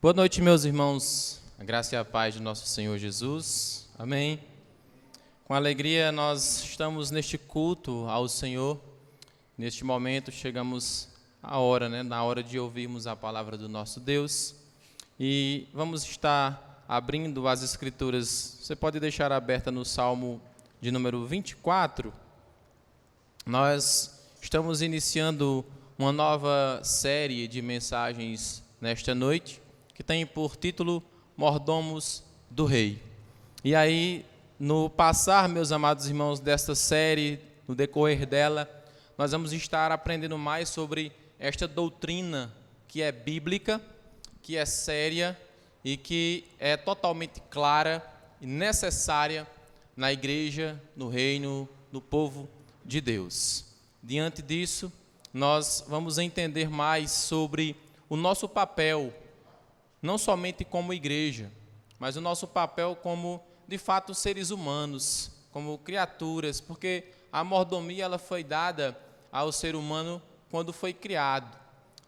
Boa noite, meus irmãos. A graça e a paz de nosso Senhor Jesus. Amém. Com alegria nós estamos neste culto ao Senhor. Neste momento chegamos à hora, na hora de ouvirmos a palavra do nosso Deus. E vamos estar abrindo as Escrituras. Você pode deixar aberta no Salmo de número 24. Nós estamos iniciando uma nova série de mensagens nesta noite, que tem por título Mordomos do Rei. E aí, no passar, meus amados irmãos, desta série, no decorrer dela, nós vamos estar aprendendo mais sobre esta doutrina que é bíblica, que é séria e que é totalmente clara e necessária na igreja, no reino, no povo de Deus. Diante disso, nós vamos entender mais sobre o nosso papel, não somente como igreja, mas o nosso papel como, de fato, seres humanos, como criaturas, porque a mordomia ela foi dada ao ser humano quando foi criado.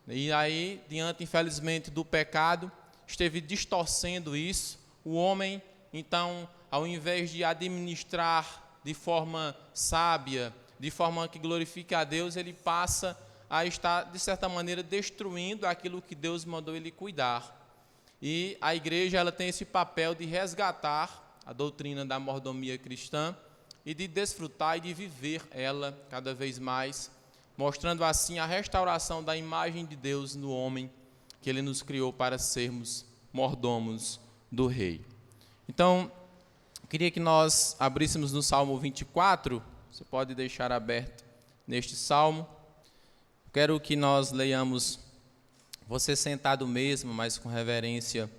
E aí, diante, infelizmente, do pecado, esteve distorcendo isso. O homem, então, ao invés de administrar de forma sábia, de forma que glorifique a Deus, ele passa a estar, de certa maneira, destruindo aquilo que Deus mandou ele cuidar. E a igreja ela tem esse papel de resgatar a doutrina da mordomia cristã e de desfrutar e de viver ela cada vez mais, mostrando assim a restauração da imagem de Deus no homem, que ele nos criou para sermos mordomos do Rei. Então, queria que nós abríssemos no Salmo 24, você pode deixar aberto neste Salmo. Quero que nós leiamos, você sentado mesmo, mas com reverência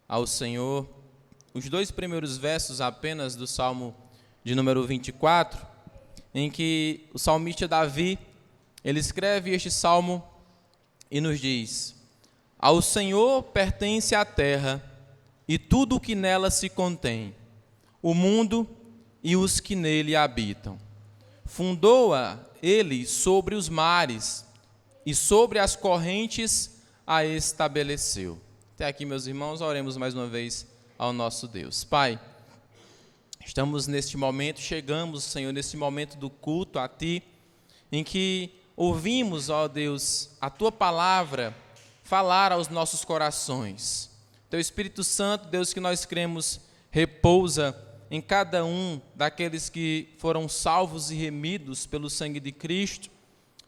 ao Senhor, os dois primeiros versos apenas do Salmo de número 24, em que o salmista Davi, ele escreve este salmo e nos diz: Ao Senhor pertence a terra e tudo o que nela se contém, o mundo e os que nele habitam. Fundou-a ele sobre os mares e sobre as correntes a estabeleceu. Até aqui, meus irmãos, oremos mais uma vez ao nosso Deus. Pai, estamos neste momento, chegamos, Senhor, nesse momento do culto a Ti, em que ouvimos, ó Deus, a Tua palavra falar aos nossos corações. Teu Espírito Santo, Deus, que nós cremos, repousa em cada um daqueles que foram salvos e remidos pelo sangue de Cristo,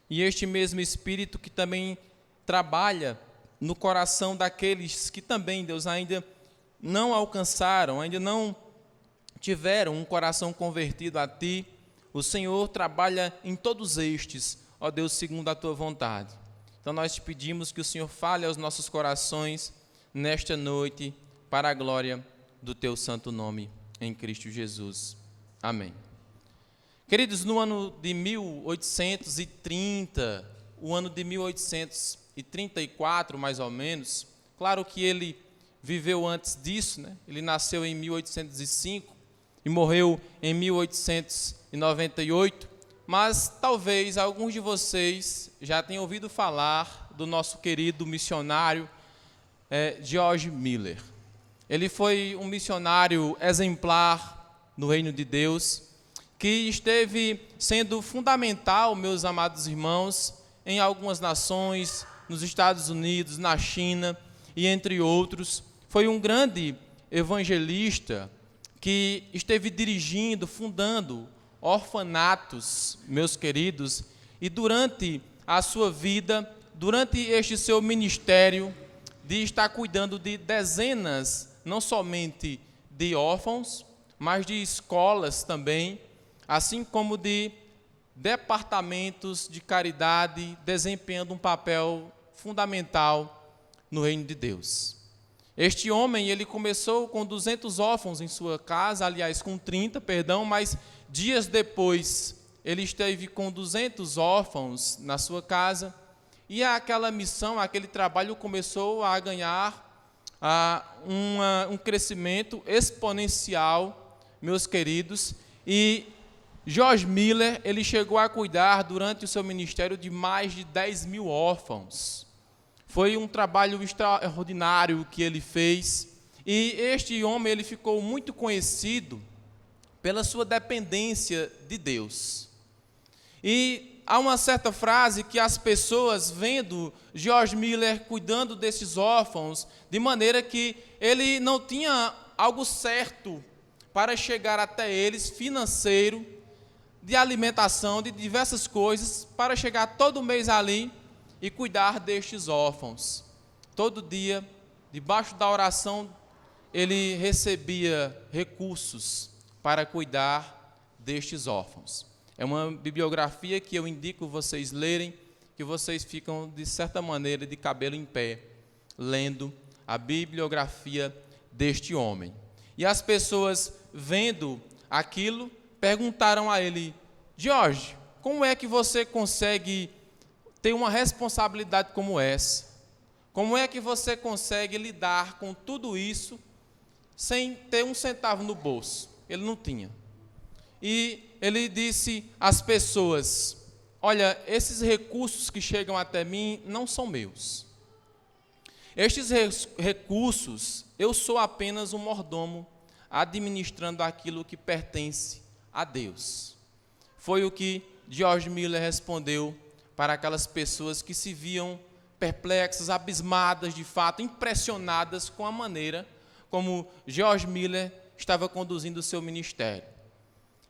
e este mesmo Espírito que também trabalha no coração daqueles que também, Deus, ainda não alcançaram, ainda não tiveram um coração convertido a Ti. O Senhor trabalha em todos estes, ó Deus, segundo a Tua vontade. Então nós te pedimos que o Senhor fale aos nossos corações nesta noite, para a glória do Teu santo nome, em Cristo Jesus. Amém. Queridos, no ano de 1830, o ano de 1834, mais ou menos, claro que ele viveu antes disso, Ele nasceu em 1805 e morreu em 1898, mas talvez alguns de vocês já tenham ouvido falar do nosso querido missionário George Miller. Ele foi um missionário exemplar no reino de Deus, que esteve sendo fundamental, meus amados irmãos, em algumas nações, nos Estados Unidos, na China e entre outros. Foi um grande evangelista que esteve dirigindo, fundando orfanatos, meus queridos, e durante a sua vida, durante este seu ministério, de estar cuidando de dezenas, não somente de órfãos, mas de escolas também, assim como de departamentos de caridade, desempenhando um papel fundamental no reino de Deus. Este homem, ele começou com 200 órfãos em sua casa, aliás, com 30, mas dias depois ele esteve com 200 órfãos na sua casa, e aquela missão, aquele trabalho começou a ganhar um crescimento exponencial, meus queridos, e George Miller, ele chegou a cuidar durante o seu ministério de mais de 10 mil órfãos. Foi um trabalho extraordinário que ele fez. E este homem ele ficou muito conhecido pela sua dependência de Deus. E há uma certa frase que as pessoas, vendo George Miller cuidando desses órfãos, de maneira que ele não tinha algo certo para chegar até eles, financeiro, de alimentação, de diversas coisas, para chegar todo mês ali e cuidar destes órfãos. Todo dia, debaixo da oração, ele recebia recursos para cuidar destes órfãos. É uma bibliografia que eu indico vocês lerem, que vocês ficam, de certa maneira, de cabelo em pé, lendo a bibliografia deste homem. E as pessoas, vendo aquilo, perguntaram a ele: George, como é que você consegue ter uma responsabilidade como essa? Como é que você consegue lidar com tudo isso sem ter um centavo no bolso? Ele não tinha. E ele disse às pessoas: olha, esses recursos que chegam até mim não são meus. Estes recursos, eu sou apenas um mordomo administrando aquilo que pertence a Deus. Foi o que George Miller respondeu para aquelas pessoas que se viam perplexas, abismadas, de fato, impressionadas com a maneira como George Miller estava conduzindo o seu ministério.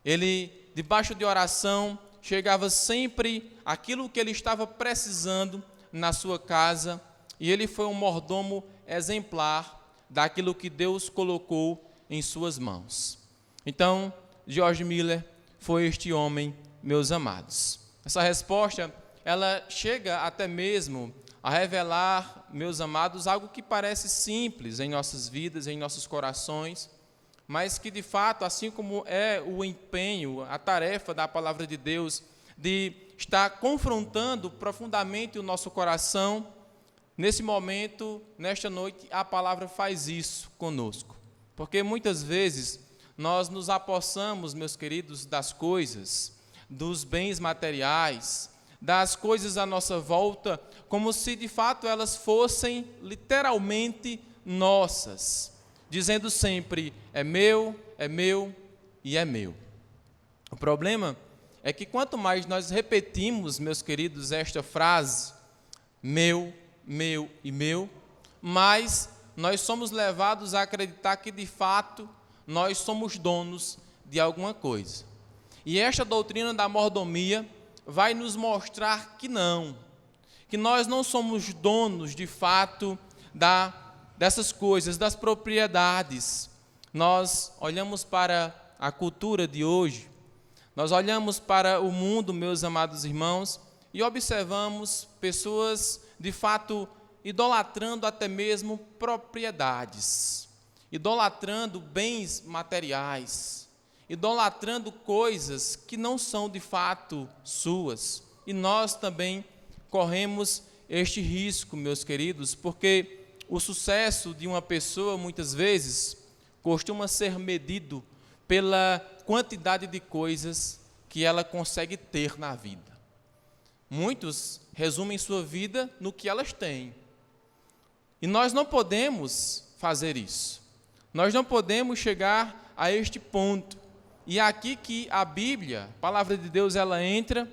Ele, debaixo de oração, chegava sempre aquilo que ele estava precisando na sua casa, e ele foi um mordomo exemplar daquilo que Deus colocou em suas mãos. Então, George Miller foi este homem, meus amados. Essa resposta, ela chega até mesmo a revelar, meus amados, algo que parece simples em nossas vidas, em nossos corações, mas que de fato, assim como é o empenho, a tarefa da palavra de Deus, de estar confrontando profundamente o nosso coração, nesse momento, nesta noite, a palavra faz isso conosco. Porque muitas vezes nós nos apossamos, meus queridos, das coisas, dos bens materiais, das coisas à nossa volta, como se de fato elas fossem literalmente nossas, dizendo sempre: é meu e é meu. O problema é que quanto mais nós repetimos, meus queridos, esta frase, meu e meu, mais nós somos levados a acreditar que de fato nós somos donos de alguma coisa. E esta doutrina da mordomia vai nos mostrar que não, que nós não somos donos de fato dessas coisas, das propriedades. Nós olhamos para a cultura de hoje, nós olhamos para o mundo, meus amados irmãos, e observamos pessoas de fato idolatrando até mesmo propriedades, idolatrando bens materiais, idolatrando coisas que não são de fato suas. E nós também corremos este risco, meus queridos, porque o sucesso de uma pessoa, muitas vezes, costuma ser medido pela quantidade de coisas que ela consegue ter na vida. Muitos resumem sua vida no que elas têm. E nós não podemos fazer isso. Nós não podemos chegar a este ponto. E é aqui que a Bíblia, a palavra de Deus, ela entra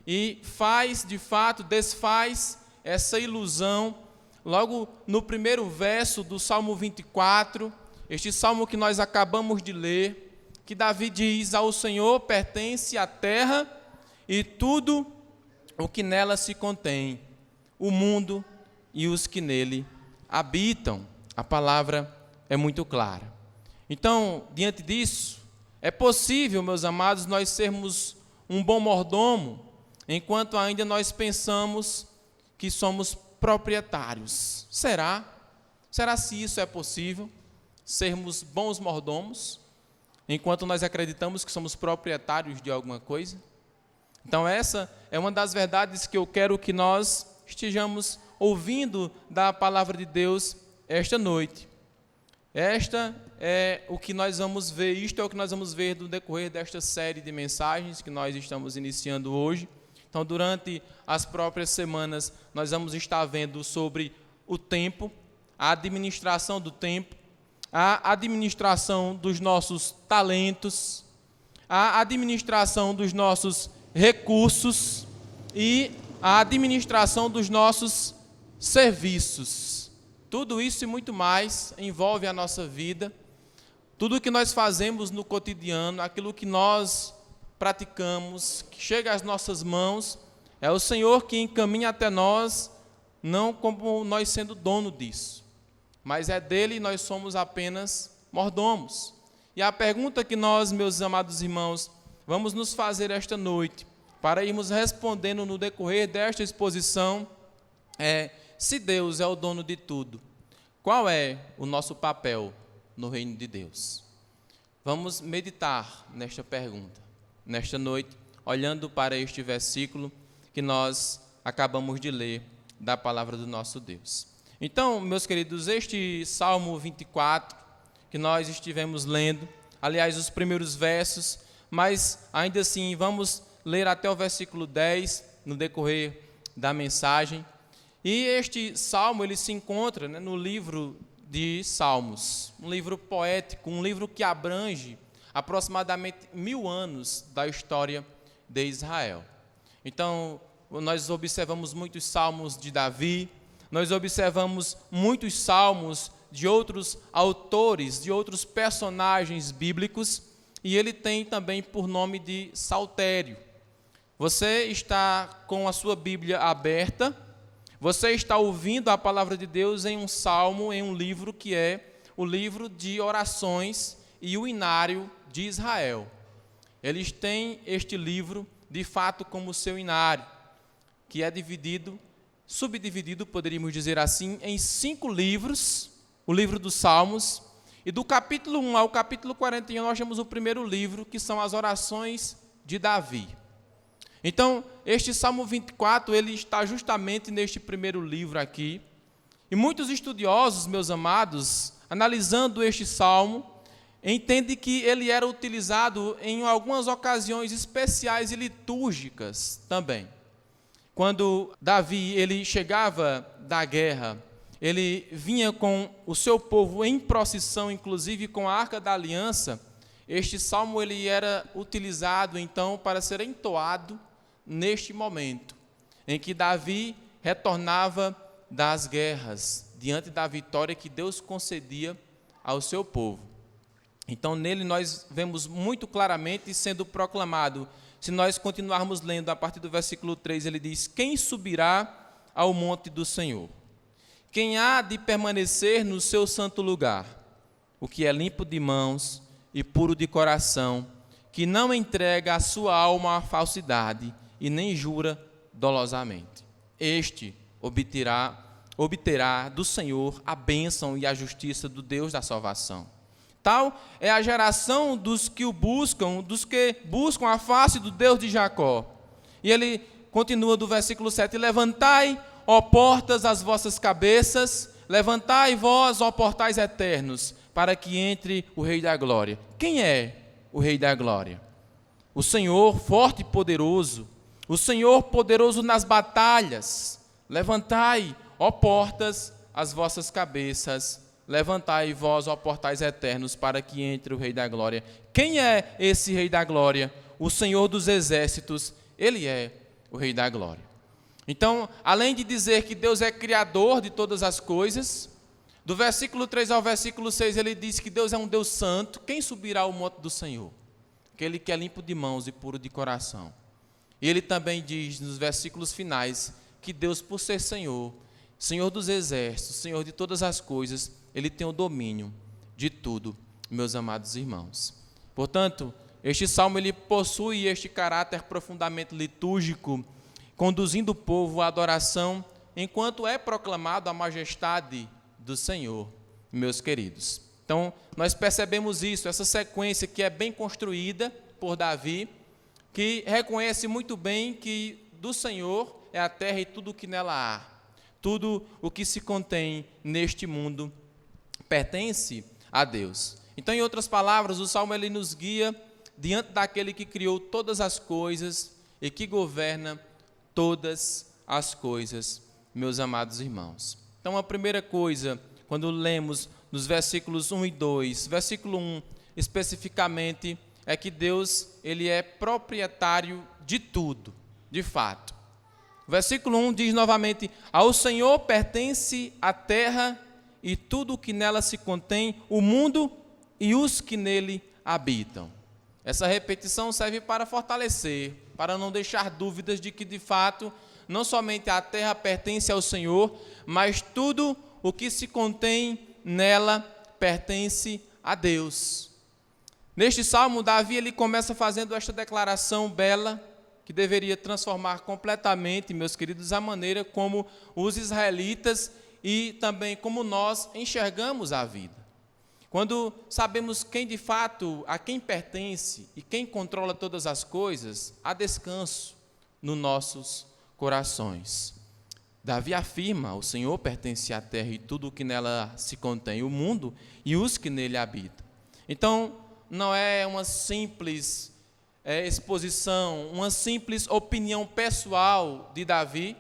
e faz, de fato, desfaz essa ilusão. Logo no primeiro verso do Salmo 24, este salmo que nós acabamos de ler, que Davi diz: ao Senhor pertence a terra e tudo o que nela se contém, o mundo e os que nele habitam. A palavra é muito clara. Então, diante disso, é possível, meus amados, nós sermos um bom mordomo, enquanto ainda nós pensamos que somos proprietários. Será? Será se isso é possível? Sermos bons mordomos, enquanto nós acreditamos que somos proprietários de alguma coisa? Então essa é uma das verdades que eu quero que nós estejamos ouvindo da palavra de Deus esta noite. Esta é o que nós vamos ver, isto é o que nós vamos ver no decorrer desta série de mensagens que nós estamos iniciando hoje, Então, durante as próprias semanas, nós vamos estar vendo sobre o tempo, a administração do tempo, a administração dos nossos talentos, a administração dos nossos recursos e a administração dos nossos serviços. Tudo isso e muito mais envolve a nossa vida. Tudo o que nós fazemos no cotidiano, aquilo que nós praticamos, que chega às nossas mãos, é o Senhor que encaminha até nós, não como nós sendo dono disso, mas é dele e nós somos apenas mordomos. E a pergunta que nós, meus amados irmãos, vamos nos fazer esta noite, para irmos respondendo no decorrer desta exposição, é: se Deus é o dono de tudo, qual é o nosso papel no reino de Deus? Vamos meditar nesta pergunta, nesta noite, olhando para este versículo que nós acabamos de ler da palavra do nosso Deus. Então, meus queridos, este Salmo 24, que nós estivemos lendo, aliás, os primeiros versos, mas ainda assim vamos ler até o versículo 10, no decorrer da mensagem. E este Salmo, ele se encontra, no livro de Salmos, um livro poético, um livro que abrange aproximadamente 1000 anos da história de Israel. Então, nós observamos muitos salmos de Davi, nós observamos muitos salmos de outros autores, de outros personagens bíblicos, e ele tem também por nome de Saltério. Você está com a sua Bíblia aberta, você está ouvindo a palavra de Deus em um salmo, em um livro que é o livro de orações e o inário de Israel. Eles têm este livro, de fato, como seu inário, que é subdividido, poderíamos dizer assim, em 5 livros, o livro dos Salmos, e do capítulo 1 ao capítulo 41 nós temos o primeiro livro, que são as orações de Davi. Então, este Salmo 24, ele está justamente neste primeiro livro aqui, e muitos estudiosos, meus amados, analisando este Salmo, entendem que ele era utilizado em algumas ocasiões especiais e litúrgicas também. Quando Davi, ele chegava da guerra, ele vinha com o seu povo em procissão, inclusive com a Arca da Aliança, este salmo ele era utilizado então para ser entoado neste momento, em que Davi retornava das guerras, diante da vitória que Deus concedia ao seu povo. Então nele nós vemos muito claramente sendo proclamado. Se nós continuarmos lendo a partir do versículo 3, ele diz: quem subirá ao monte do Senhor? Quem há de permanecer no seu santo lugar? O que é limpo de mãos e puro de coração, que não entrega a sua alma à falsidade e nem jura dolosamente. Este obterá do Senhor a bênção e a justiça do Deus da salvação. Tal é a geração dos que buscam a face do Deus de Jacó. E ele continua do versículo 7, levantai, ó portas, as vossas cabeças, levantai vós, ó portais eternos, para que entre o Rei da Glória. Quem é o Rei da Glória? O Senhor forte e poderoso, o Senhor poderoso nas batalhas. Levantai, ó portas, as vossas cabeças, levantai vós, ó portais eternos, para que entre o Rei da Glória. Quem é esse Rei da Glória? O Senhor dos exércitos, ele é o Rei da Glória. Então, além de dizer que Deus é criador de todas as coisas, do versículo 3 ao versículo 6, ele diz que Deus é um Deus santo. Quem subirá ao monte do Senhor? Aquele que é limpo de mãos e puro de coração. E ele também diz, nos versículos finais, que Deus, por ser Senhor, Senhor dos exércitos, Senhor de todas as coisas, ele tem o domínio de tudo, meus amados irmãos. Portanto, este salmo ele possui este caráter profundamente litúrgico, conduzindo o povo à adoração, enquanto é proclamado a majestade do Senhor, meus queridos. Então, nós percebemos isso, essa sequência que é bem construída por Davi, que reconhece muito bem que do Senhor é a terra e tudo o que nela há. Tudo o que se contém neste mundo pertence a Deus. Então, em outras palavras, o Salmo ele nos guia diante daquele que criou todas as coisas e que governa todas as coisas, meus amados irmãos. Então, a primeira coisa, quando lemos nos versículos 1 e 2, versículo 1 especificamente, é que Deus, ele é proprietário de tudo, de fato. O versículo 1 diz novamente: ao Senhor pertence a terra e tudo o que nela se contém, o mundo e os que nele habitam. Essa repetição serve para fortalecer, para não deixar dúvidas de que, de fato, não somente a terra pertence ao Senhor, mas tudo o que se contém nela pertence a Deus. Neste salmo, Davi ele começa fazendo esta declaração bela, que deveria transformar completamente, meus queridos, a maneira como os israelitas e também como nós enxergamos a vida. Quando sabemos quem de fato, a quem pertence e quem controla todas as coisas, há descanso nos nossos corações. Davi afirma: o Senhor pertence à terra e tudo o que nela se contém, o mundo e os que nele habitam. Então, não é uma simples exposição, uma simples opinião pessoal de Davi,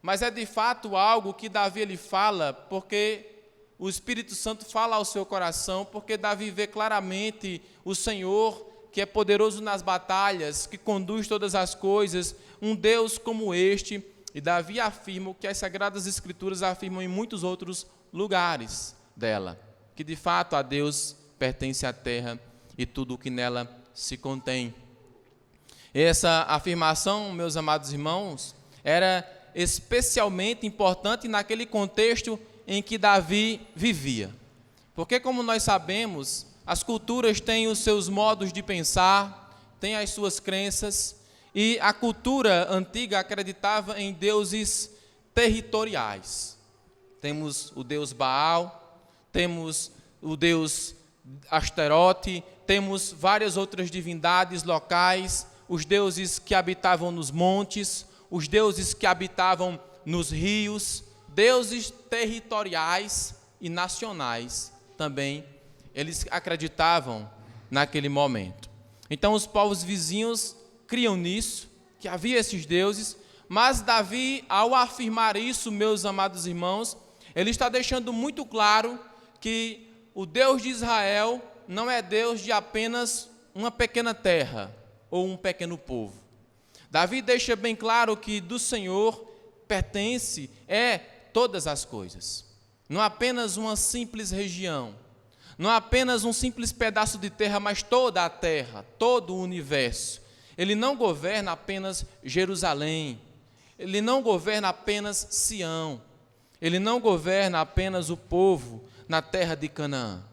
mas é de fato algo que Davi ele fala porque o Espírito Santo fala ao seu coração, porque Davi vê claramente o Senhor, que é poderoso nas batalhas, que conduz todas as coisas, um Deus como este. E Davi afirma o que as Sagradas Escrituras afirmam em muitos outros lugares dela, que de fato a Deus pertence a terra e tudo o que nela se contém. Essa afirmação, meus amados irmãos, era especialmente importante naquele contexto em que Davi vivia. Porque, como nós sabemos, as culturas têm os seus modos de pensar, têm as suas crenças, e a cultura antiga acreditava em deuses territoriais. Temos o deus Baal, temos o deus Astarote, temos várias outras divindades locais, os deuses que habitavam nos montes, os deuses que habitavam nos rios, deuses territoriais e nacionais também, eles acreditavam naquele momento. Então os povos vizinhos criam nisso, que havia esses deuses, mas Davi, ao afirmar isso, meus amados irmãos, ele está deixando muito claro que o Deus de Israel não é Deus de apenas uma pequena terra ou um pequeno povo. Davi deixa bem claro que do Senhor pertence todas as coisas, não apenas uma simples região, não apenas um simples pedaço de terra, mas toda a terra, todo o universo. Ele não governa apenas Jerusalém, ele não governa apenas Sião, ele não governa apenas o povo na terra de Canaã.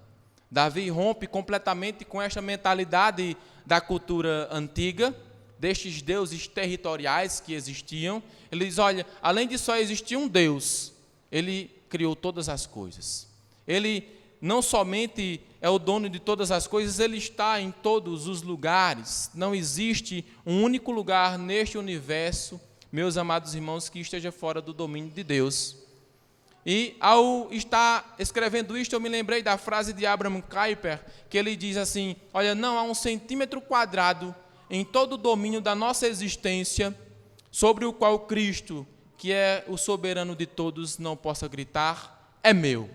Davi rompe completamente com esta mentalidade da cultura antiga, destes deuses territoriais que existiam. Ele diz: olha, além de só existir um Deus, ele criou todas as coisas. Ele não somente é o dono de todas as coisas, ele está em todos os lugares. Não existe um único lugar neste universo, meus amados irmãos, que esteja fora do domínio de Deus. E ao estar escrevendo isto, eu me lembrei da frase de Abraham Kuyper, que ele diz assim: olha, não há um centímetro quadrado em todo o domínio da nossa existência sobre o qual Cristo, que é o soberano de todos, não possa gritar: é meu.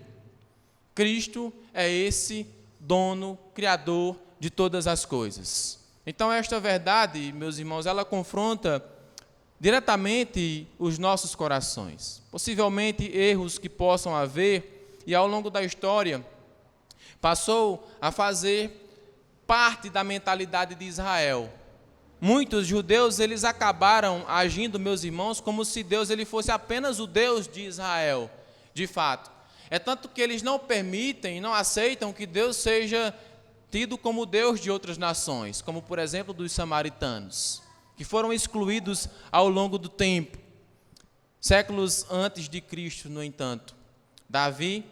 Cristo é esse dono, criador de todas as coisas. Então esta verdade, meus irmãos, ela confronta diretamente os nossos corações. Possivelmente erros que possam haver, e ao longo da história passou a fazer parte da mentalidade de Israel. Muitos judeus, eles acabaram agindo, meus irmãos, como se Deus ele fosse apenas o Deus de Israel, de fato. É tanto que eles não permitem, não aceitam que Deus seja tido como Deus de outras nações, como por exemplo dos samaritanos, que foram excluídos ao longo do tempo. Séculos antes de Cristo, no entanto, Davi,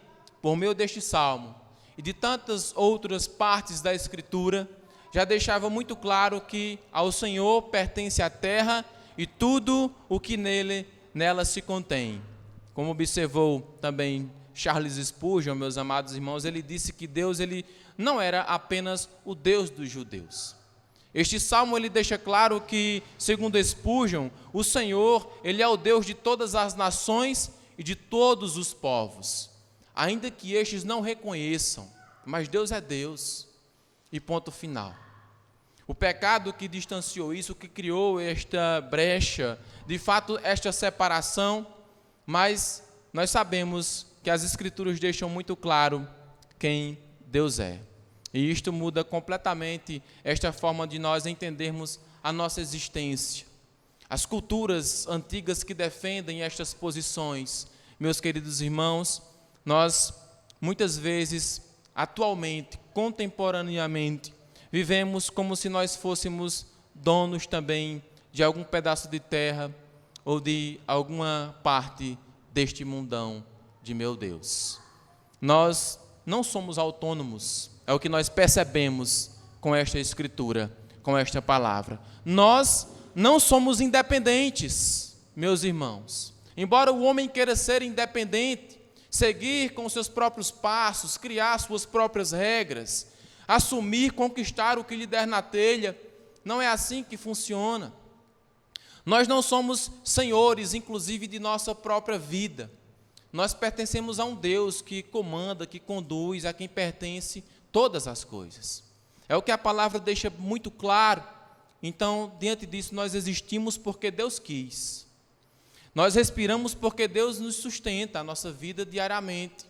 por meio deste salmo e de tantas outras partes da Escritura, já deixava muito claro que ao Senhor pertence a terra e tudo o que nela se contém. Como observou também Charles Spurgeon, meus amados irmãos, ele disse que Deus ele não era apenas o Deus dos judeus. Este salmo ele deixa claro que, segundo Spurgeon, o Senhor, ele é o Deus de todas as nações e de todos os povos, ainda que estes não reconheçam, mas Deus é Deus, e ponto final. O pecado que distanciou isso, que criou esta brecha, de fato, esta separação, mas nós sabemos que as Escrituras deixam muito claro quem Deus é. E isto muda completamente esta forma de nós entendermos a nossa existência. As culturas antigas que defendem estas posições, meus queridos irmãos, nós muitas vezes, atualmente, contemporaneamente, vivemos como se nós fôssemos donos também de algum pedaço de terra ou de alguma parte deste mundão de meu Deus. Nós não somos autônomos, é o que nós percebemos com esta escritura, com esta palavra. Nós não somos independentes, meus irmãos. Embora o homem queira ser independente, seguir com seus próprios passos, criar suas próprias regras, assumir, conquistar o que lhe der na telha, não é assim que funciona. Nós não somos senhores, inclusive, de nossa própria vida. Nós pertencemos a um Deus que comanda, que conduz, a quem pertence todas as coisas. É o que a palavra deixa muito claro. Então, diante disso, nós existimos porque Deus quis. Nós respiramos porque Deus nos sustenta a nossa vida diariamente.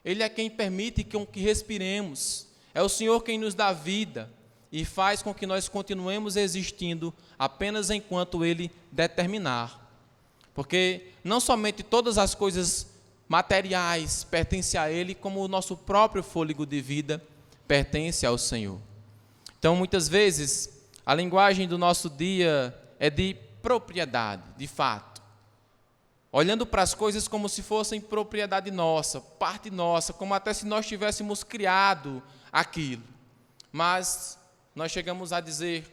Ele é quem permite que respiremos. É o Senhor quem nos dá vida e faz com que nós continuemos existindo apenas enquanto Ele determinar. Porque não somente todas as coisas materiais pertencem a Ele, como o nosso próprio fôlego de vida pertence ao Senhor. Então, muitas vezes, a linguagem do nosso dia é de propriedade, de fato. Olhando para as coisas como se fossem propriedade nossa, parte nossa, como até se nós tivéssemos criado aquilo. Mas nós chegamos a dizer,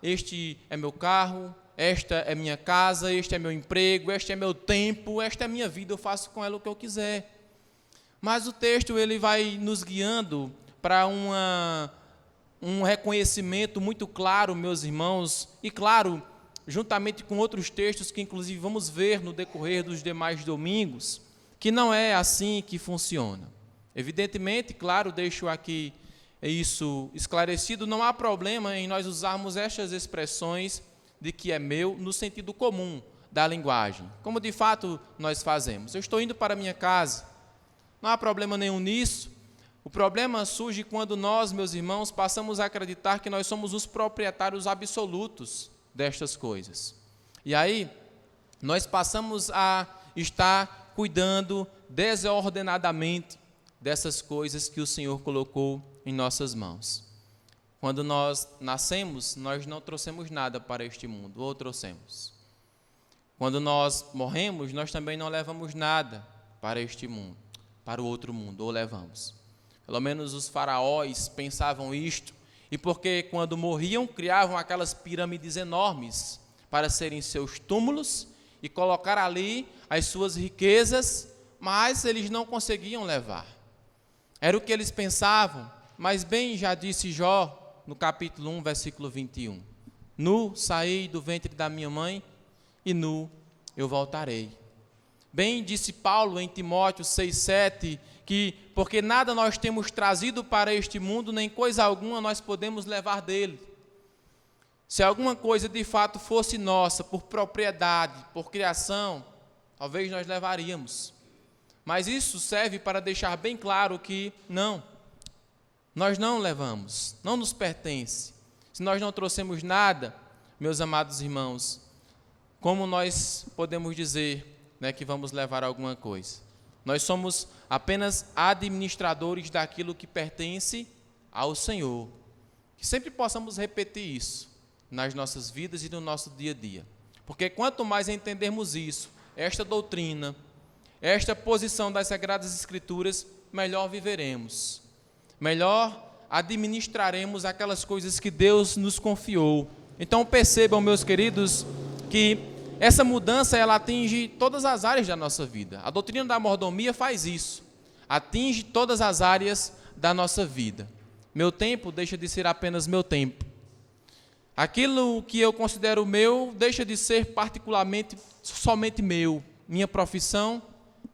este é meu carro, esta é minha casa, este é meu emprego, este é meu tempo, esta é minha vida, eu faço com ela o que eu quiser. Mas o texto ele vai nos guiando para um reconhecimento muito claro, meus irmãos, e claro, juntamente com outros textos que inclusive vamos ver no decorrer dos demais domingos, que não é assim que funciona. Evidentemente, claro, deixo aqui isso esclarecido, não há problema em nós usarmos estas expressões de que é meu no sentido comum da linguagem, como de fato nós fazemos. Eu estou indo para a minha casa, não há problema nenhum nisso. O problema surge quando nós, meus irmãos, passamos a acreditar que nós somos os proprietários absolutos destas coisas. E aí, nós passamos a estar cuidando desordenadamente dessas coisas que o Senhor colocou em nossas mãos. Quando nós nascemos, nós não trouxemos nada para este mundo, ou trouxemos. Quando nós morremos, nós também não levamos nada para este mundo, para o outro mundo, ou levamos. Pelo menos os faraós pensavam isto, e porque quando morriam, criavam aquelas pirâmides enormes para serem seus túmulos e colocar ali as suas riquezas, mas eles não conseguiam levar. Era o que eles pensavam, mas bem já disse Jó, no capítulo 1, versículo 21. Nu saí do ventre da minha mãe, e nu eu voltarei. Bem disse Paulo em Timóteo 6,7, que porque nada nós temos trazido para este mundo, nem coisa alguma nós podemos levar dele. Se alguma coisa de fato fosse nossa, por propriedade, por criação, talvez nós levaríamos. Mas isso serve para deixar bem claro que não, nós não levamos, não nos pertence. Se nós não trouxemos nada, meus amados irmãos, como nós podemos dizer, que vamos levar alguma coisa? Nós somos apenas administradores daquilo que pertence ao Senhor. Que sempre possamos repetir isso nas nossas vidas e no nosso dia a dia. Porque quanto mais entendermos isso, esta doutrina, esta posição das Sagradas Escrituras, melhor viveremos. Melhor administraremos aquelas coisas que Deus nos confiou. Então percebam, meus queridos, que essa mudança ela atinge todas as áreas da nossa vida. A doutrina da mordomia faz isso. Atinge todas as áreas da nossa vida. Meu tempo deixa de ser apenas meu tempo. Aquilo que eu considero meu deixa de ser particularmente somente meu. Minha profissão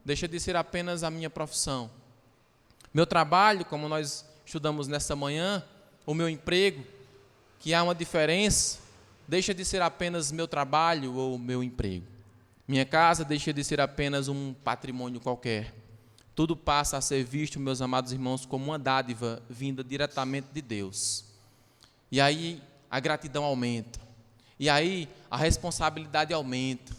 deixa de ser apenas a minha profissão. Meu trabalho, como nós estudamos nesta manhã, o meu emprego, que há uma diferença, deixa de ser apenas meu trabalho ou meu emprego. Minha casa deixa de ser apenas um patrimônio qualquer. Tudo passa a ser visto, meus amados irmãos, como uma dádiva vinda diretamente de Deus. E aí a gratidão aumenta. E aí a responsabilidade aumenta.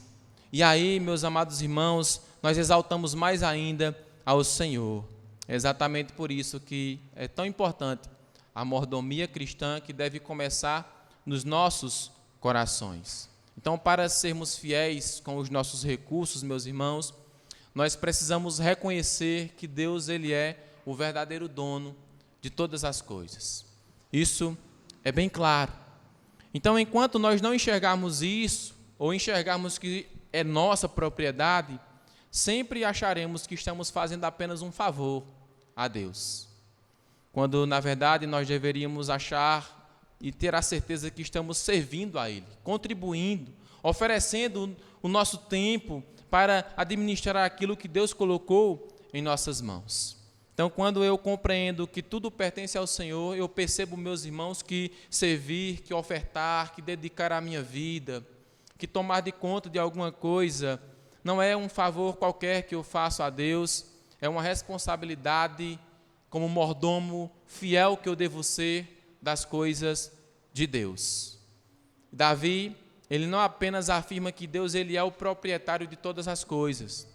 E aí, meus amados irmãos, nós exaltamos mais ainda ao Senhor. É exatamente por isso que é tão importante a mordomia cristã, que deve começar nos nossos corações. Então, para sermos fiéis com os nossos recursos, meus irmãos, nós precisamos reconhecer que Deus, Ele é o verdadeiro dono de todas as coisas. Isso é bem claro. Então, enquanto nós não enxergarmos isso, ou enxergarmos que é nossa propriedade, sempre acharemos que estamos fazendo apenas um favor a Deus. Quando, na verdade, nós deveríamos achar e ter a certeza que estamos servindo a Ele, contribuindo, oferecendo o nosso tempo para administrar aquilo que Deus colocou em nossas mãos. Então, quando eu compreendo que tudo pertence ao Senhor, eu percebo, meus irmãos, que servir, que ofertar, que dedicar a minha vida, que tomar de conta de alguma coisa, não é um favor qualquer que eu faço a Deus, é uma responsabilidade como mordomo fiel que eu devo ser das coisas de Deus. Davi, ele não apenas afirma que Deus, ele é o proprietário de todas as coisas.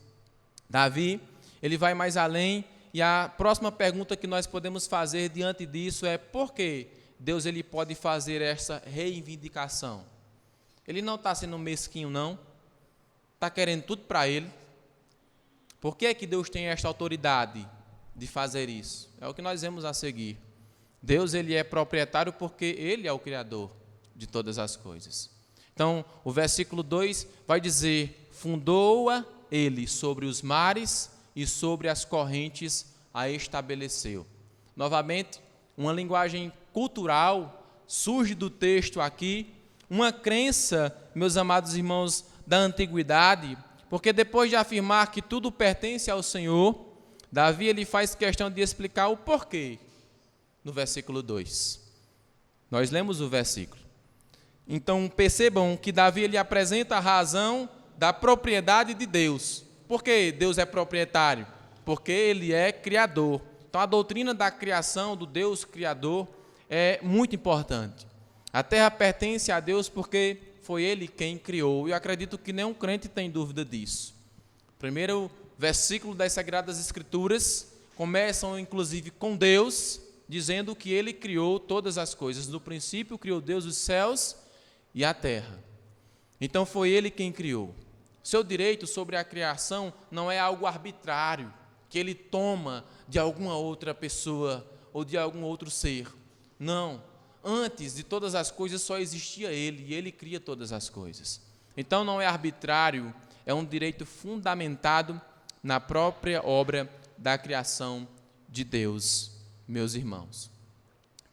Davi, ele vai mais além, e a próxima pergunta que nós podemos fazer diante disso é: por que Deus, ele pode fazer essa reivindicação? Ele não está sendo mesquinho, não. Está querendo tudo para ele. Por que é que Deus tem esta autoridade de fazer isso? É o que nós vemos a seguir. Deus, ele é proprietário porque ele é o Criador de todas as coisas. Então, o versículo 2 vai dizer: fundou-a ele sobre os mares e sobre as correntes a estabeleceu. Novamente, uma linguagem cultural surge do texto aqui, uma crença, meus amados irmãos, da antiguidade, porque depois de afirmar que tudo pertence ao Senhor, Davi, ele faz questão de explicar o porquê no versículo 2. Nós lemos o versículo. Então, percebam que Davi, ele apresenta a razão da propriedade de Deus. Por que Deus é proprietário? Porque ele é criador. Então, a doutrina da criação, do Deus criador, é muito importante. A terra pertence a Deus porque foi ele quem criou. E eu acredito que nenhum crente tem dúvida disso. O primeiro versículo das Sagradas Escrituras começam, inclusive, com Deus, dizendo que ele criou todas as coisas. No princípio, criou Deus os céus e a terra. Então, foi ele quem criou. Seu direito sobre a criação não é algo arbitrário, que ele toma de alguma outra pessoa ou de algum outro ser. Não. Antes de todas as coisas só existia ele, e ele cria todas as coisas. Então não é arbitrário, é um direito fundamentado na própria obra da criação de Deus, meus irmãos.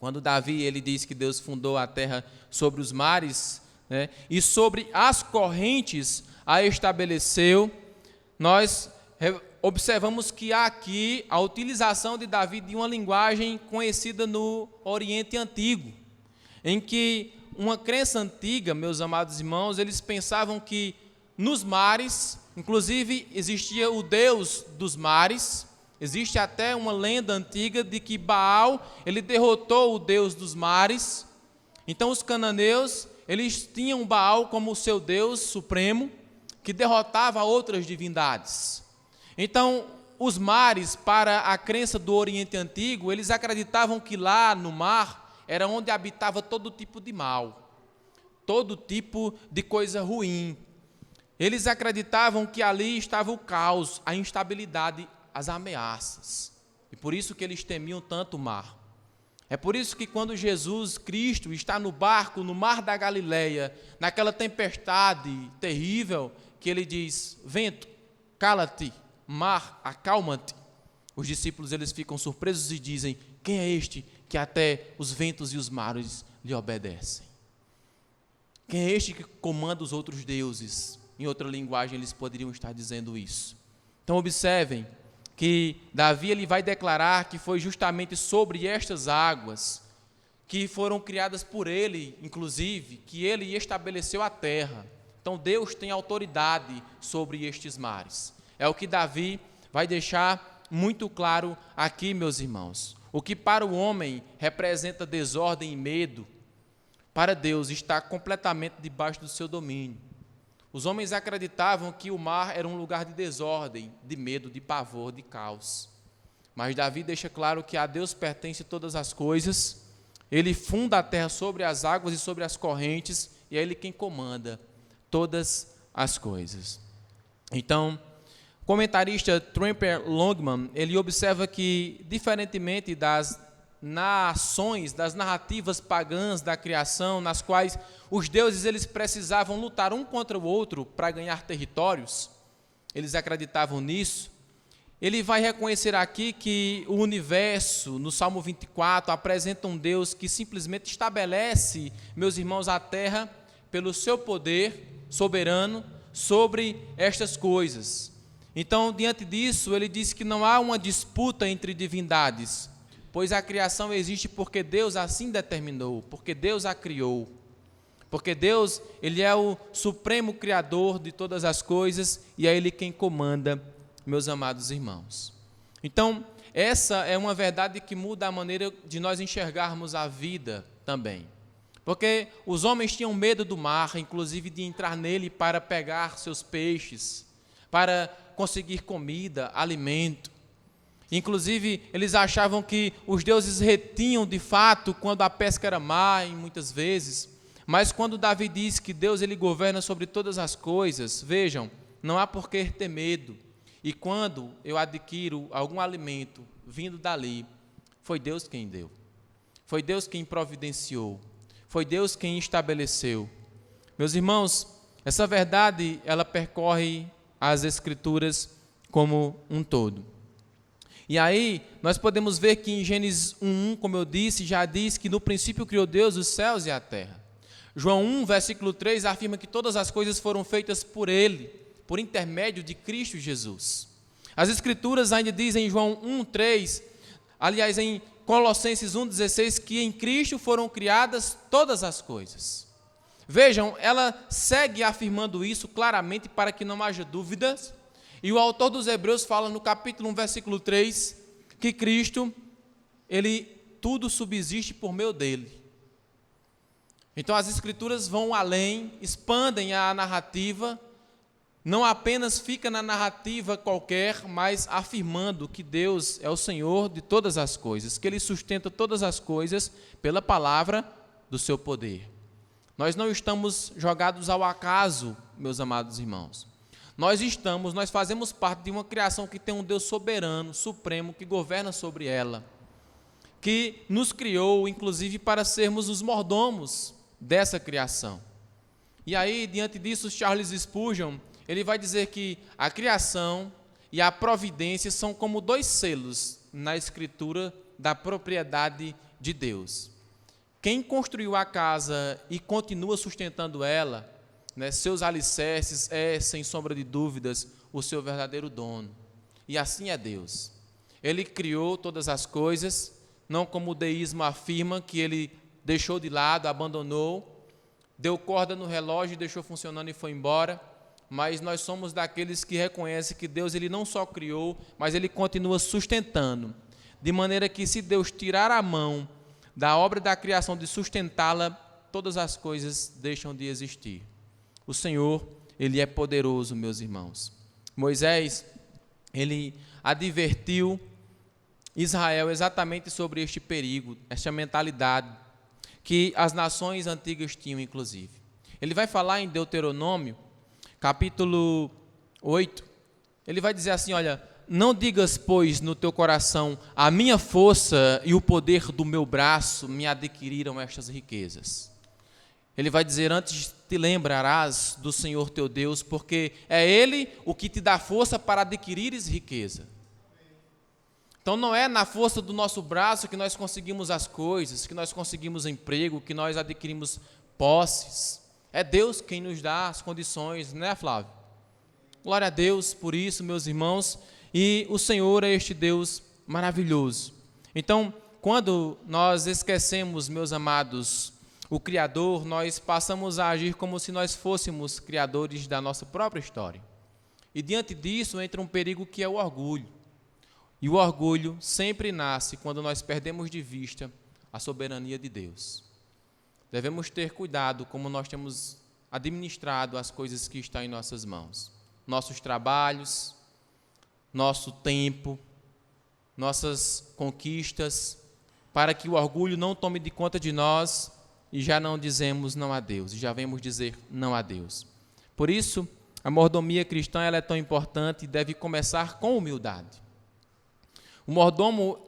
Quando Davi, ele diz que Deus fundou a terra sobre os mares, né, e sobre as correntes a estabeleceu, nós observamos que há aqui a utilização de Davi de uma linguagem conhecida no Oriente Antigo, em que uma crença antiga, meus amados irmãos, eles pensavam que nos mares, inclusive existia o Deus dos mares, existe até uma lenda antiga de que Baal, ele derrotou o Deus dos mares. Então os cananeus, eles tinham Baal como seu Deus supremo, que derrotava outras divindades. Então, os mares, para a crença do Oriente Antigo, eles acreditavam que lá no mar era onde habitava todo tipo de mal, todo tipo de coisa ruim. Eles acreditavam que ali estava o caos, a instabilidade, as ameaças. E por isso que eles temiam tanto o mar. É por isso que quando Jesus Cristo está no barco, no mar da Galileia, naquela tempestade terrível, que ele diz: vento, cala-te, mar, acalma-te. Os discípulos, eles ficam surpresos e dizem: quem é este que até os ventos e os mares lhe obedecem? Quem é este que comanda os outros deuses? Em outra linguagem, eles poderiam estar dizendo isso. Então, observem que Davi ele vai declarar que foi justamente sobre estas águas, que foram criadas por ele, inclusive, que ele estabeleceu a terra. Então, Deus tem autoridade sobre estes mares. É o que Davi vai deixar muito claro aqui, meus irmãos. O que para o homem representa desordem e medo, para Deus está completamente debaixo do seu domínio. Os homens acreditavam que o mar era um lugar de desordem, de medo, de pavor, de caos. Mas Davi deixa claro que a Deus pertence todas as coisas. Ele funda a terra sobre as águas e sobre as correntes, e é Ele quem comanda todas as coisas. Então, o comentarista Tremper Longman, ele observa que, diferentemente das nações, das narrativas pagãs da criação, nas quais os deuses eles precisavam lutar um contra o outro para ganhar territórios, eles acreditavam nisso. Ele vai reconhecer aqui que o universo, no Salmo 24, apresenta um Deus que simplesmente estabelece, meus irmãos, a terra pelo seu poder soberano sobre estas coisas. Então, diante disso, ele diz que não há uma disputa entre divindades, pois a criação existe porque Deus assim determinou, porque Deus a criou. Porque Deus, Ele é o supremo criador de todas as coisas e é Ele quem comanda, meus amados irmãos. Então, essa é uma verdade que muda a maneira de nós enxergarmos a vida também. Porque os homens tinham medo do mar, inclusive de entrar nele para pegar seus peixes, para conseguir comida, alimento. Inclusive, eles achavam que os deuses retinham de fato quando a pesca era má, muitas vezes. Mas quando Davi diz que Deus ele governa sobre todas as coisas, vejam, não há por que ter medo. E quando eu adquiro algum alimento vindo dali, foi Deus quem deu. Foi Deus quem providenciou. Foi Deus quem estabeleceu. Meus irmãos, essa verdade, ela percorre as Escrituras como um todo. E aí, nós podemos ver que em Gênesis 1:1, como eu disse, já diz que no princípio criou Deus os céus e a terra. João 1, versículo 3, afirma que todas as coisas foram feitas por Ele, por intermédio de Cristo Jesus. As Escrituras ainda dizem em João 1:3, aliás, em Colossenses 1:16, que em Cristo foram criadas todas as coisas. Vejam, ela segue afirmando isso claramente para que não haja dúvidas. E o autor dos Hebreus fala no capítulo 1, versículo 3, que Cristo, Ele tudo subsiste por meio dele. Então as Escrituras vão além, expandem a narrativa, não apenas fica na narrativa qualquer, mas afirmando que Deus é o Senhor de todas as coisas, que Ele sustenta todas as coisas pela palavra do seu poder. Nós não estamos jogados ao acaso, meus amados irmãos. Nós fazemos parte de uma criação que tem um Deus soberano, supremo, que governa sobre ela, que nos criou, inclusive, para sermos os mordomos dessa criação. E aí, diante disso, Charles Spurgeon, ele vai dizer que a criação e a providência são como dois selos na Escritura da propriedade de Deus. Quem construiu a casa e continua sustentando ela, seus alicerces é, sem sombra de dúvidas, o seu verdadeiro dono. E assim é Deus. Ele criou todas as coisas, não como o deísmo afirma, que Ele deixou de lado, abandonou, deu corda no relógio, deixou funcionando e foi embora. Mas nós somos daqueles que reconhecem que Deus ele não só criou, mas Ele continua sustentando. De maneira que se Deus tirar a mão da obra da criação de sustentá-la, todas as coisas deixam de existir. O Senhor, Ele é poderoso, meus irmãos. Moisés, ele advertiu Israel exatamente sobre este perigo, esta mentalidade que as nações antigas tinham, inclusive. Ele vai falar em Deuteronômio, capítulo 8, ele vai dizer assim, olha, não digas, pois, no teu coração, a minha força e o poder do meu braço me adquiriram estas riquezas. Ele vai dizer, antes te lembrarás do Senhor teu Deus, porque é Ele o que te dá força para adquirires riqueza. Então não é na força do nosso braço que nós conseguimos as coisas, que nós conseguimos emprego, que nós adquirimos posses. É Deus quem nos dá as condições, né, Flávio? Glória a Deus por isso, meus irmãos. E o Senhor é este Deus maravilhoso. Então, quando nós esquecemos, meus amados, o Criador, nós passamos a agir como se nós fôssemos criadores da nossa própria história. E diante disso entra um perigo que é o orgulho. E o orgulho sempre nasce quando nós perdemos de vista a soberania de Deus. Devemos ter cuidado como nós temos administrado as coisas que estão em nossas mãos. Nossos trabalhos, nosso tempo, nossas conquistas, para que o orgulho não tome de conta de nós e já não dizemos não a Deus, e já vemos dizer não a Deus. Por isso, a mordomia cristã ela é tão importante e deve começar com humildade. O mordomo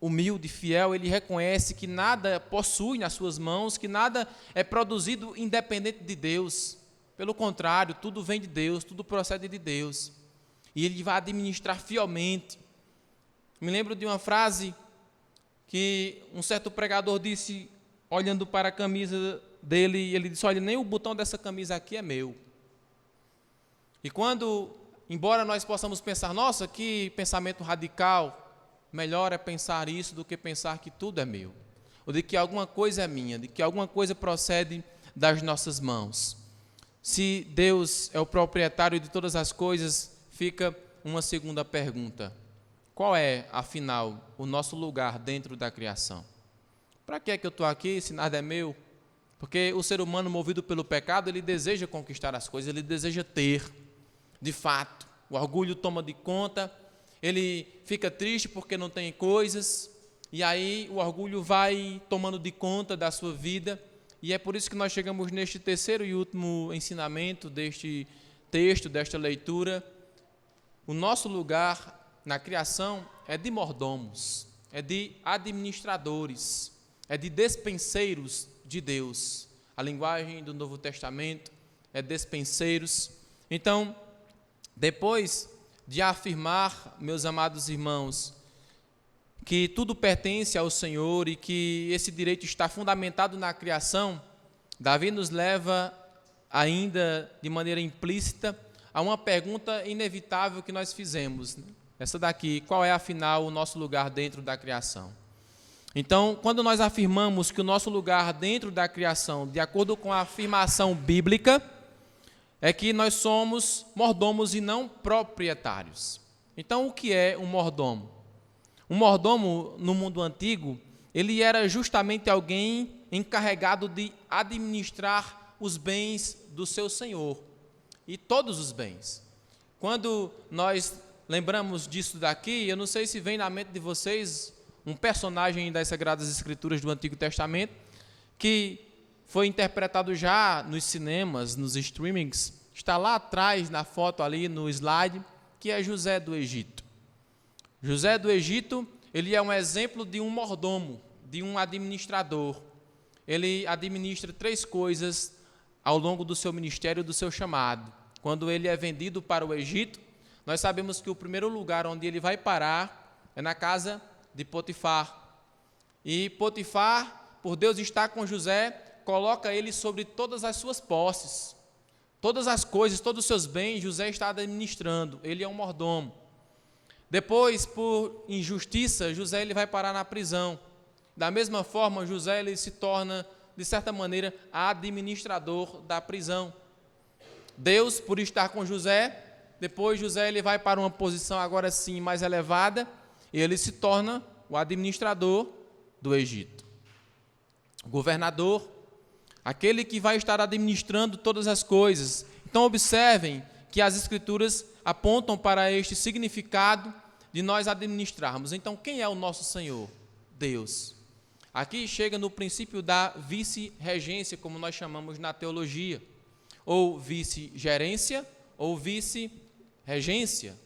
humilde, fiel, ele reconhece que nada possui nas suas mãos, que nada é produzido independente de Deus. Pelo contrário, tudo vem de Deus, tudo procede de Deus. E ele vai administrar fielmente. Me lembro de uma frase que um certo pregador disse, olhando para a camisa dele, ele disse, olha, nem o botão dessa camisa aqui é meu. E quando, embora nós possamos pensar, nossa, que pensamento radical, melhor é pensar isso do que pensar que tudo é meu, ou de que alguma coisa é minha, de que alguma coisa procede das nossas mãos. Se Deus é o proprietário de todas as coisas, fica uma segunda pergunta. Qual é, afinal, o nosso lugar dentro da criação? Para que é que eu estou aqui se nada é meu? Porque o ser humano movido pelo pecado, ele deseja conquistar as coisas, ele deseja ter, de fato. O orgulho toma de conta, ele fica triste porque não tem coisas, e aí o orgulho vai tomando de conta da sua vida, e é por isso que nós chegamos neste terceiro e último ensinamento deste texto, desta leitura. O nosso lugar na criação é de mordomos, é de administradores, é de despenseiros de Deus. A linguagem do Novo Testamento é despenseiros. Então, depois de afirmar, meus amados irmãos, que tudo pertence ao Senhor e que esse direito está fundamentado na criação, Davi nos leva ainda de maneira implícita a uma pergunta inevitável que nós fizemos, né? Essa daqui, qual é afinal o nosso lugar dentro da criação? Então, quando nós afirmamos que o nosso lugar dentro da criação, de acordo com a afirmação bíblica, é que nós somos mordomos e não proprietários. Então, o que é um mordomo? Um mordomo, no mundo antigo, ele era justamente alguém encarregado de administrar os bens do seu senhor, e todos os bens. Quando nós lembramos disso daqui, eu não sei se vem na mente de vocês um personagem das Sagradas Escrituras do Antigo Testamento, que foi interpretado já nos cinemas, nos streamings, está lá atrás na foto ali no slide, que é José do Egito. José do Egito, ele é um exemplo de um mordomo, de um administrador. Ele administra 3 coisas ao longo do seu ministério, do seu chamado. Quando ele é vendido para o Egito, nós sabemos que o primeiro lugar onde ele vai parar é na casa de Potifar. E Potifar, por Deus estar com José, coloca ele sobre todas as suas posses. Todas as coisas, todos os seus bens, José está administrando. Ele é um mordomo. Depois, por injustiça, José ele vai parar na prisão. Da mesma forma, José ele se torna, de certa maneira, administrador da prisão. Deus, por estar com José, depois José ele vai para uma posição agora sim mais elevada, e ele se torna o administrador do Egito. O governador, aquele que vai estar administrando todas as coisas. Então, observem que as Escrituras apontam para este significado de nós administrarmos. Então, quem é o nosso Senhor? Deus. Aqui chega no princípio da vice-regência, como nós chamamos na teologia, ou vice-gerência, ou vice-regência.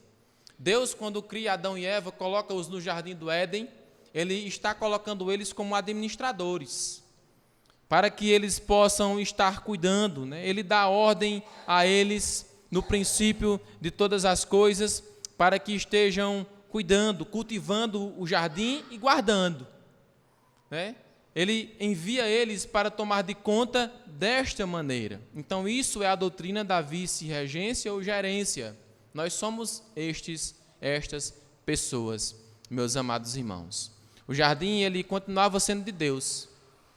Deus, quando cria Adão e Eva, coloca-os no jardim do Éden, ele está colocando eles como administradores, para que eles possam estar cuidando, né? Ele dá ordem a eles no princípio de todas as coisas, para que estejam cuidando, cultivando o jardim e guardando, né? ele envia eles para tomar de conta desta maneira. Então, isso é a doutrina da vice-regência ou gerência. Nós somos estas pessoas, meus amados irmãos. O jardim, ele continuava sendo de Deus.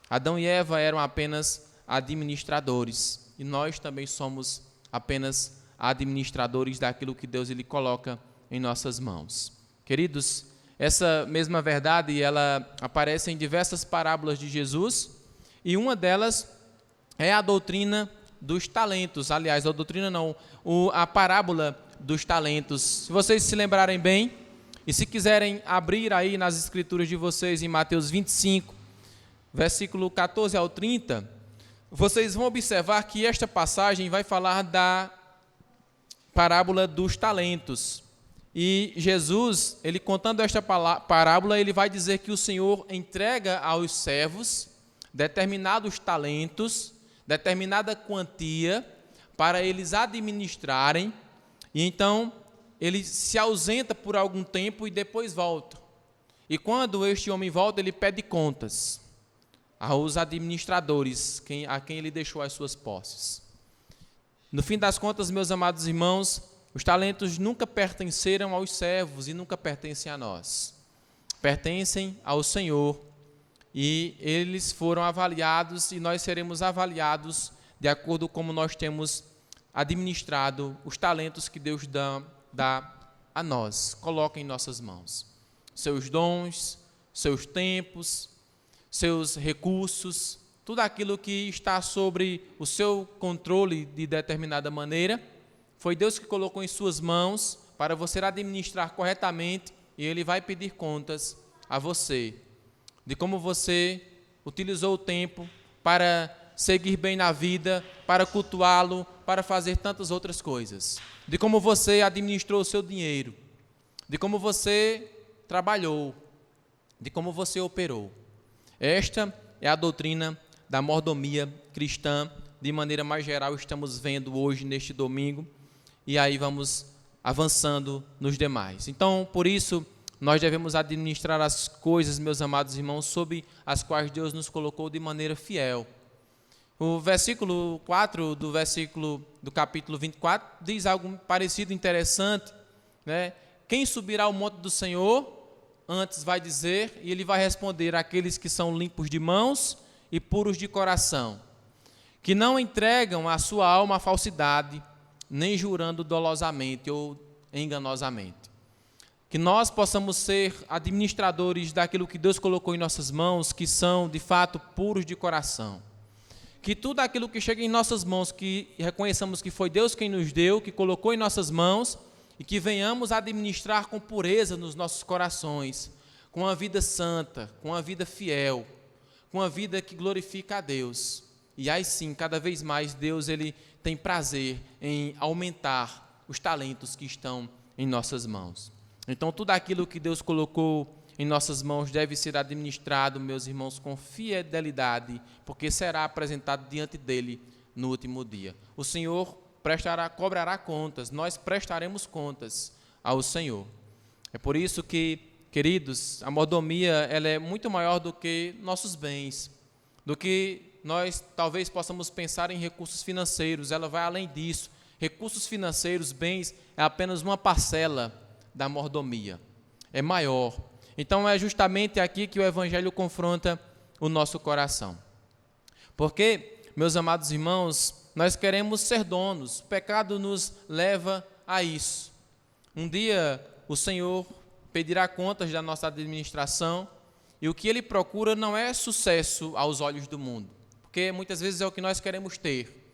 Adão e Eva eram apenas administradores. E nós também somos apenas administradores daquilo que Deus ele coloca em nossas mãos. Queridos, essa mesma verdade, ela aparece em diversas parábolas de Jesus, e uma delas é a doutrina dos talentos. Aliás, a doutrina não, a parábola dos talentos. Se vocês se lembrarem bem, e se quiserem abrir aí nas escrituras de vocês, em Mateus 25, versículo 14 ao 30, vocês vão observar que esta passagem vai falar da parábola dos talentos. E Jesus, ele contando esta parábola, ele vai dizer que o Senhor entrega aos servos determinados talentos, determinada quantia, para eles administrarem, e então ele se ausenta por algum tempo e depois volta. E quando este homem volta, ele pede contas aos administradores, a quem ele deixou as suas posses. No fim das contas, meus amados irmãos, os talentos nunca pertenceram aos servos e nunca pertencem a nós. Pertencem ao Senhor, e eles foram avaliados, e nós seremos avaliados de acordo com como nós temos administrado os talentos que Deus dá a nós, coloca em nossas mãos. Seus dons, seus tempos, seus recursos, tudo aquilo que está sobre o seu controle de determinada maneira, foi Deus que colocou em suas mãos para você administrar corretamente, e Ele vai pedir contas a você de como você utilizou o tempo para seguir bem na vida, para cultuá-lo, para fazer tantas outras coisas, de como você administrou o seu dinheiro, de como você trabalhou, de como você operou. Esta é a doutrina da mordomia cristã, de maneira mais geral, estamos vendo hoje neste domingo, e aí vamos avançando nos demais. Então, por isso, nós devemos administrar as coisas, meus amados irmãos, sob as quais Deus nos colocou de maneira fiel. O versículo 4 do capítulo 24 diz algo parecido, interessante, né? Quem subirá ao monte do Senhor? Antes vai dizer, e ele vai responder: aqueles que são limpos de mãos e puros de coração, que não entregam a sua alma à falsidade, nem jurando dolosamente ou enganosamente. Que nós possamos ser administradores daquilo que Deus colocou em nossas mãos, que são, de fato, puros de coração. Que tudo aquilo que chega em nossas mãos, que reconheçamos que foi Deus quem nos deu, que colocou em nossas mãos, e que venhamos administrar com pureza nos nossos corações, com uma vida santa, com uma vida fiel, com uma vida que glorifica a Deus. E aí sim, cada vez mais, Deus ele tem prazer em aumentar os talentos que estão em nossas mãos. Então, tudo aquilo que Deus colocou em nossas mãos deve ser administrado, meus irmãos, com fidelidade, porque será apresentado diante dele no último dia. O Senhor cobrará contas, nós prestaremos contas ao Senhor. É por isso que, queridos, a mordomia ela é muito maior do que nossos bens, do que nós talvez possamos pensar em recursos financeiros, ela vai além disso. Recursos financeiros, bens, é apenas uma parcela da mordomia, é maior. Então é justamente aqui que o Evangelho confronta o nosso coração. Porque, meus amados irmãos, nós queremos ser donos, o pecado nos leva a isso. Um dia o Senhor pedirá contas da nossa administração, e o que Ele procura não é sucesso aos olhos do mundo, porque muitas vezes é o que nós queremos ter.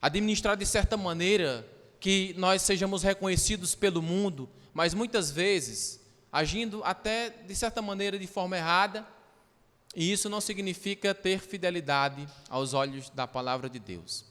Administrar de certa maneira que nós sejamos reconhecidos pelo mundo, mas muitas vezes agindo até de certa maneira de forma errada, e isso não significa ter fidelidade aos olhos da palavra de Deus.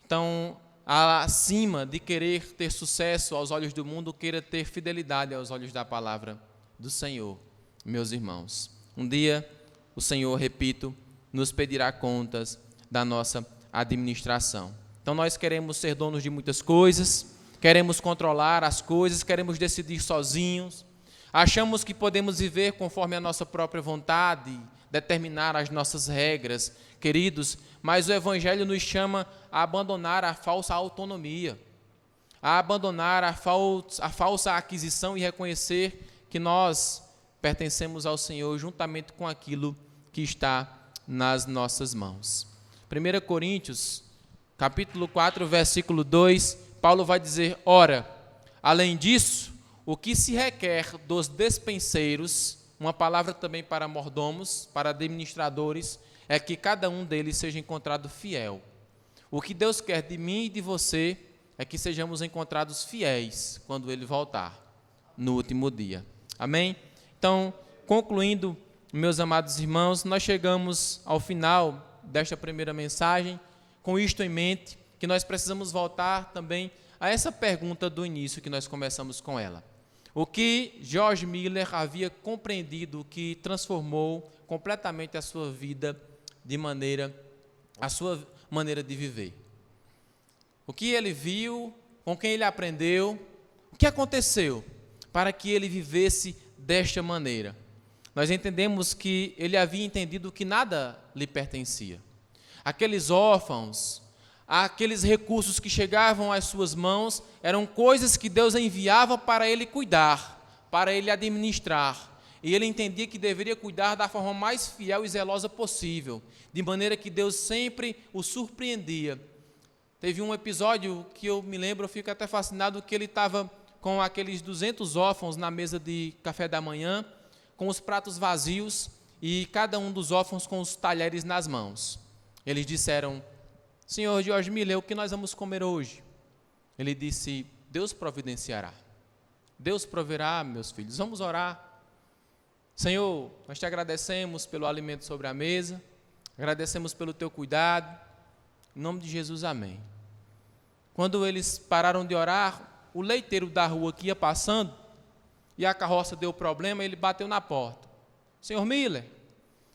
Então, acima de querer ter sucesso aos olhos do mundo, queira ter fidelidade aos olhos da palavra do Senhor, meus irmãos. Um dia, o Senhor, repito, nos pedirá contas da nossa administração. Então, nós queremos ser donos de muitas coisas, queremos controlar as coisas, queremos decidir sozinhos. Achamos que podemos viver conforme a nossa própria vontade, determinar as nossas regras, queridos, mas o Evangelho nos chama a abandonar a falsa autonomia, a abandonar a falsa aquisição e reconhecer que nós pertencemos ao Senhor juntamente com aquilo que está nas nossas mãos. 1 Coríntios, capítulo 4, versículo 2, Paulo vai dizer: ora, além disso, o que se requer dos despenseiros, uma palavra também para mordomos, para administradores, é que cada um deles seja encontrado fiel. O que Deus quer de mim e de você é que sejamos encontrados fiéis quando Ele voltar, no último dia. Amém? Então, concluindo, meus amados irmãos, nós chegamos ao final desta primeira mensagem, com isto em mente, que nós precisamos voltar também a essa pergunta do início que nós começamos com ela. O que George Miller havia compreendido que transformou completamente a sua vida a sua maneira de viver? O que ele viu, com quem ele aprendeu, o que aconteceu para que ele vivesse desta maneira? Nós entendemos que ele havia entendido que nada lhe pertencia. Aqueles órfãos, aqueles recursos que chegavam às suas mãos, eram coisas que Deus enviava para ele cuidar, para ele administrar. E ele entendia que deveria cuidar da forma mais fiel e zelosa possível, de maneira que Deus sempre o surpreendia. Teve um episódio que eu me lembro, eu fico até fascinado, que ele estava com aqueles 200 órfãos na mesa de café da manhã, com os pratos vazios e cada um dos órfãos com os talheres nas mãos. Eles disseram: Senhor George Miller, o que nós vamos comer hoje? Ele disse: Deus providenciará. Deus proverá, meus filhos. Vamos orar. Senhor, nós te agradecemos pelo alimento sobre a mesa, agradecemos pelo teu cuidado. Em nome de Jesus, amém. Quando eles pararam de orar, o leiteiro da rua que ia passando, e a carroça deu problema, ele bateu na porta. Senhor Miller,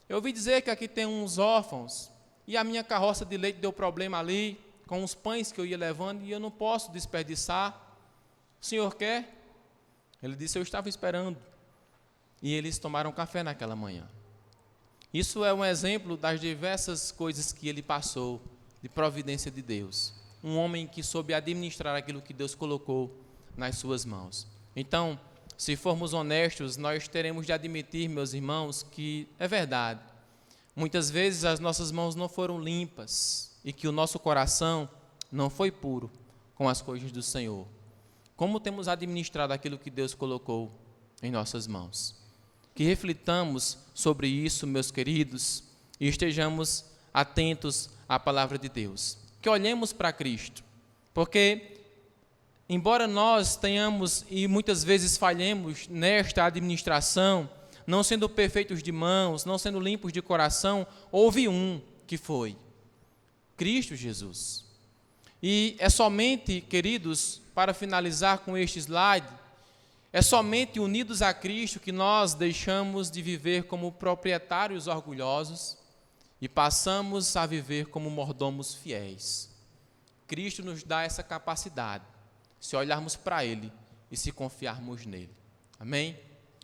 eu ouvi dizer que aqui tem uns órfãos, e a minha carroça de leite deu problema ali, com os pães que eu ia levando, e eu não posso desperdiçar. O senhor quer? Ele disse: eu estava esperando. E eles tomaram café naquela manhã. Isso é um exemplo das diversas coisas que ele passou, de providência de Deus. Um homem que soube administrar aquilo que Deus colocou nas suas mãos. Então, se formos honestos, nós teremos de admitir, meus irmãos, que é verdade. Muitas vezes as nossas mãos não foram limpas e que o nosso coração não foi puro com as coisas do Senhor. Como temos administrado aquilo que Deus colocou em nossas mãos? Que reflitamos sobre isso, meus queridos, e estejamos atentos à palavra de Deus. Que olhemos para Cristo, porque, embora nós tenhamos e muitas vezes falhemos nesta administração, não sendo perfeitos de mãos, não sendo limpos de coração, houve um que foi Cristo Jesus. E é somente, queridos, para finalizar com este slide, é somente unidos a Cristo que nós deixamos de viver como proprietários orgulhosos e passamos a viver como mordomos fiéis. Cristo nos dá essa capacidade, se olharmos para Ele e se confiarmos nele. Amém?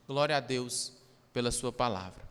Glória a Deus pela sua palavra.